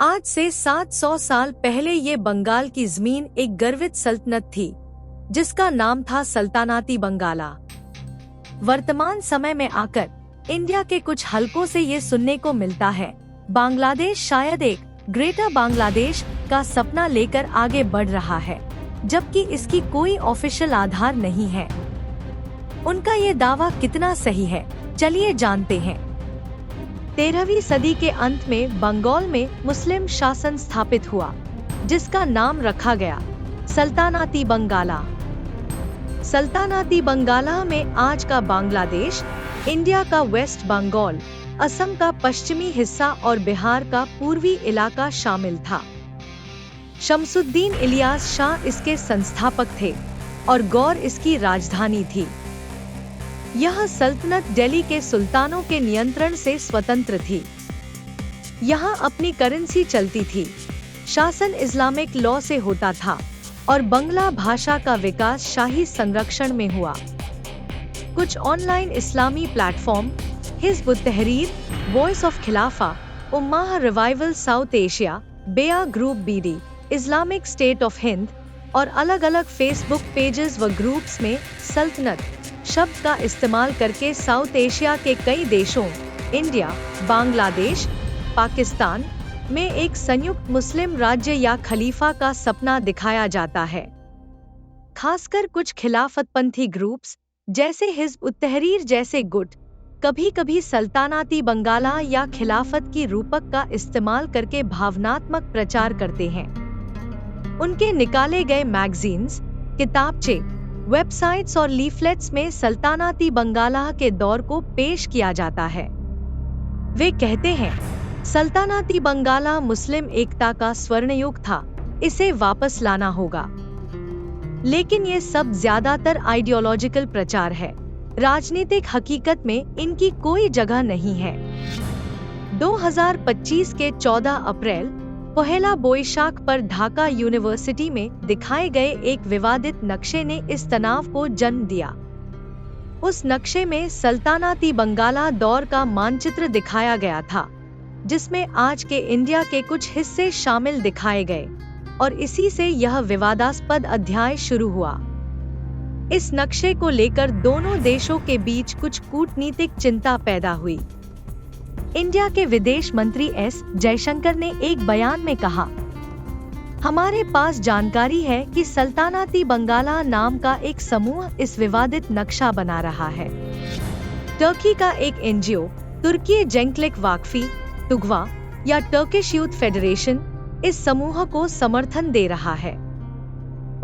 आज से 700 साल पहले ये बंगाल की जमीन एक गर्वित सल्तनत थी, जिसका नाम था सल्तनती बंगाला। वर्तमान समय में आकर इंडिया के कुछ हलकों से ये सुनने को मिलता है, बांग्लादेश शायद एक ग्रेटर बांग्लादेश का सपना लेकर आगे बढ़ रहा है, जबकि इसकी कोई ऑफिशियल आधार नहीं है। उनका ये दावा कितना सही है, चलिए जानते हैं। 13वीं सदी के अंत में बंगाल में मुस्लिम शासन स्थापित हुआ, जिसका नाम रखा गया सल्तनती बंगाला। सल्तनती बंगाला में आज का बांग्लादेश, इंडिया का वेस्ट बंगाल, असम का पश्चिमी हिस्सा और बिहार का पूर्वी इलाका शामिल था। शमसुद्दीन इलियास शाह इसके संस्थापक थे और गौर इसकी राजधानी थी। यह सल्तनत दिल्ली के सुल्तानों के नियंत्रण से स्वतंत्र थी। यहाँ अपनी करेंसी चलती थी, शासन इस्लामिक लॉ से होता था और बंगला भाषा का विकास शाही संरक्षण में हुआ। कुछ ऑनलाइन इस्लामी platform Hizb ut-Tahrir, voice of Khilafah, Ummah revival South Asia, Bayah group BD, Islamic State of Hind और अलग अलग फेसबुक पेजेस व ग्रुप्स में सल्तनत शब्द का इस्तेमाल करके साउथ एशिया के कई देशों, इंडिया, बांग्लादेश, पाकिस्तान में एक संयुक्त मुस्लिम राज्य या खलीफा का सपना दिखाया जाता है। खासकर कुछ खिलाफतपंथी ग्रुप्स जैसे हिज़्ब उत-तहरीर जैसे गुट कभी-कभी सल्तनती बंगाला या खिलाफत की रूपक का इस्तेमाल करके भावनात्मक प्रचार करते हैं। उनके निकाले गए मैगजीन्स, किताबचे, वेबसाइट्स और लीफलेट्स में सल्तनती बंगाला के दौर को पेश किया जाता है। वे कहते हैं, सल्तनती बंगाला मुस्लिम एकता का स्वर्णयुग था, इसे वापस लाना होगा। लेकिन ये सब ज्यादातर आइडियोलॉजिकल प्रचार है, राजनीतिक हकीकत में इनकी कोई जगह नहीं है। 2025 के 14 अप्रैल पहेला बोईशाख पर ढाका यूनिवर्सिटी में दिखाए गए एक विवादित नक्शे ने इस तनाव को जन्म दिया। उस नक्शे में सल्तनती बंगाला दौर का मानचित्र दिखाया गया था, जिसमें आज के इंडिया के कुछ हिस्से शामिल दिखाए गए और इसी से यह विवादास्पद अध्याय शुरू हुआ। इस नक्शे को लेकर दोनों देशों के बीच कुछ कूटनीतिक चिंता पैदा हुई। इंडिया के विदेश मंत्री एस जयशंकर ने एक बयान में कहा, हमारे पास जानकारी है कि सल्तनती बंगाला नाम का एक समूह इस विवादित नक्शा बना रहा है। टर्की का एक एनजीओ तुर्की जेंकलिक वाकफी तुगवा या टर्किश यूथ फेडरेशन इस समूह को समर्थन दे रहा है।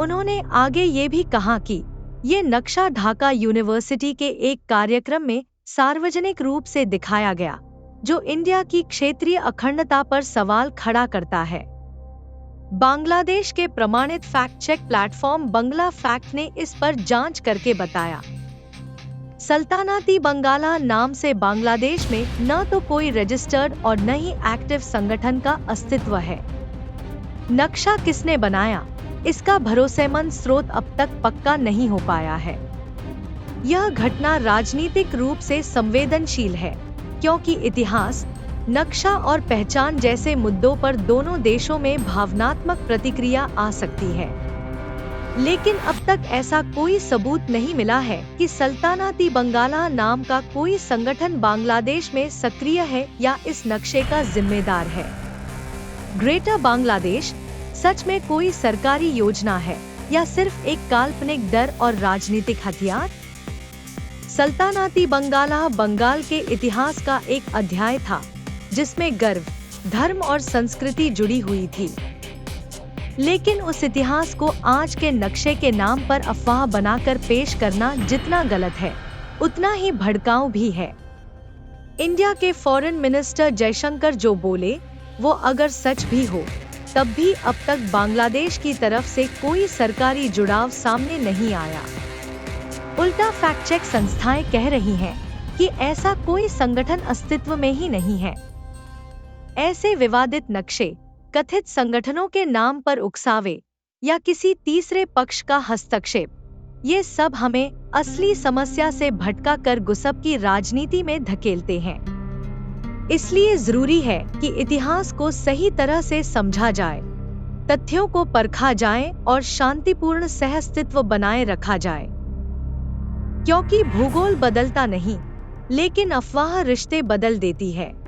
उन्होंने आगे ये भी कहा कि ये नक्शा ढाका यूनिवर्सिटी के एक कार्यक्रम में सार्वजनिक रूप से दिखाया गया, जो इंडिया की क्षेत्रीय अखंडता पर सवाल खड़ा करता है। बांग्लादेश के प्रमाणित फैक्ट चेक प्लेटफॉर्म बंगला फैक्ट ने इस पर जांच करके बताया, सल्तनती बंगाला नाम से बांग्लादेश में न तो कोई रजिस्टर्ड और न ही एक्टिव संगठन का अस्तित्व है। नक्शा किसने बनाया, इसका भरोसेमंद स्रोत अब तक पक्का नहीं हो पाया है। यह घटना राजनीतिक रूप से संवेदनशील है, क्योंकि इतिहास, नक्शा और पहचान जैसे मुद्दों पर दोनों देशों में भावनात्मक प्रतिक्रिया आ सकती है। लेकिन अब तक ऐसा कोई सबूत नहीं मिला है कि सल्तनती बंगाला नाम का कोई संगठन बांग्लादेश में सक्रिय है या इस नक्शे का जिम्मेदार है। ग्रेटर बांग्लादेश सच में कोई सरकारी योजना है या सिर्फ एक काल्पनिक डर और राजनीतिक हथियार? सल्तनती बंगाला बंगाल के इतिहास का एक अध्याय था, जिसमें गर्व, धर्म और संस्कृति जुड़ी हुई थी। लेकिन उस इतिहास को आज के नक्शे के नाम पर अफवाह बनाकर पेश करना जितना गलत है, उतना ही भड़काऊ भी है। इंडिया के फॉरेन मिनिस्टर जयशंकर जो बोले, वो अगर सच भी हो, तब भी अब तक बांग्लादेश की तरफ से कोई सरकारी जुड़ाव सामने नहीं आया। उल्टा फैक्ट चेक संस्थाएं कह रही हैं कि ऐसा कोई संगठन अस्तित्व में ही नहीं है। ऐसे विवादित नक्शे कथित संगठनों के नाम पर उकसावे या किसी तीसरे पक्ष का हस्तक्षेप, ये सब हमें असली समस्या से भटका कर गुस्सा की राजनीति में धकेलते हैं। इसलिए जरूरी है कि इतिहास को सही तरह से समझा जाए, तथ्यों को परखा जाए और शांतिपूर्ण सहअस्तित्व बनाए रखा जाए। क्योंकि भूगोल बदलता नहीं, लेकिन अफवाह रिश्ते बदल देती है।